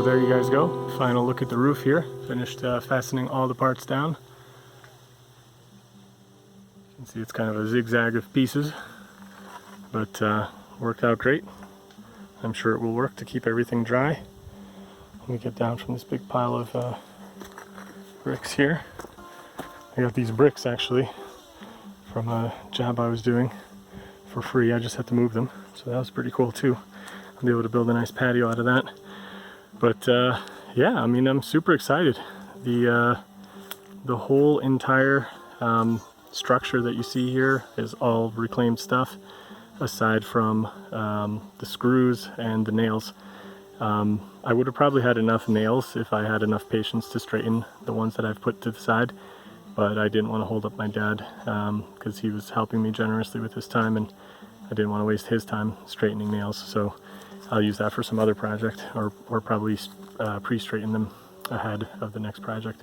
There you guys go. Final look at the roof here. Finished fastening all the parts down. You can see it's kind of a zigzag of pieces, but worked out great. I'm sure it will work to keep everything dry. Let me get down from this big pile of bricks here. I got these bricks actually from a job I was doing for free. I just had to move them, so that was pretty cool too. I'll be able to build a nice patio out of that. But yeah, I mean, I'm super excited. The whole entire structure that you see here is all reclaimed stuff, aside from the screws and the nails. I would have probably had enough nails if I had enough patience to straighten the ones that I've put to the side, but I didn't want to hold up my dad because he was helping me generously with his time, and I didn't want to waste his time straightening nails. So I'll use that for some other project, or probably pre-straighten them ahead of the next project.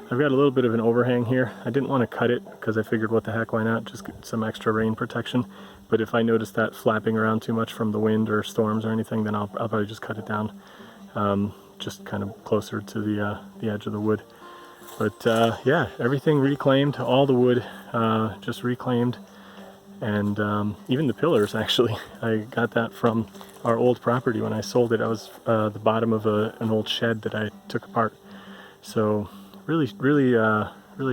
I've got a little bit of an overhang here. I didn't want to cut it because I figured, what the heck, why not? Just get some extra rain protection. But if I notice that flapping around too much from the wind or storms or anything, then I'll probably just cut it down, just kind of closer to the edge of the wood. But yeah, everything reclaimed, all the wood just reclaimed. And even the pillars, actually, I got that from our old property when I sold it. I was the bottom of an old shed that I took apart. So really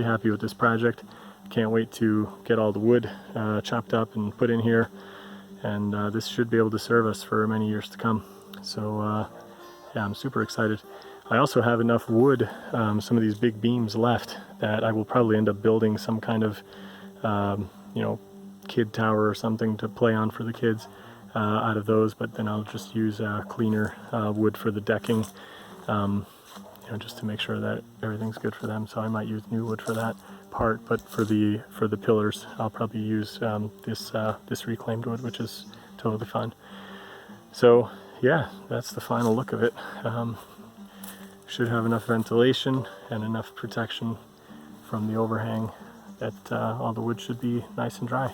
happy with this project. Can't wait to get all the wood chopped up and put in here. And this should be able to serve us for many years to come. So yeah, I'm super excited. I also have enough wood, some of these big beams left, that I will probably end up building some kind of, you know, kid tower or something to play on for the kids out of those, but then I'll just use cleaner wood for the decking, you know, just to make sure that everything's good for them. So I might use new wood for that part, but for the pillars, I'll probably use this reclaimed wood, which is totally fine. So yeah, that's the final look of it. Should have enough ventilation and enough protection from the overhang that all the wood should be nice and dry.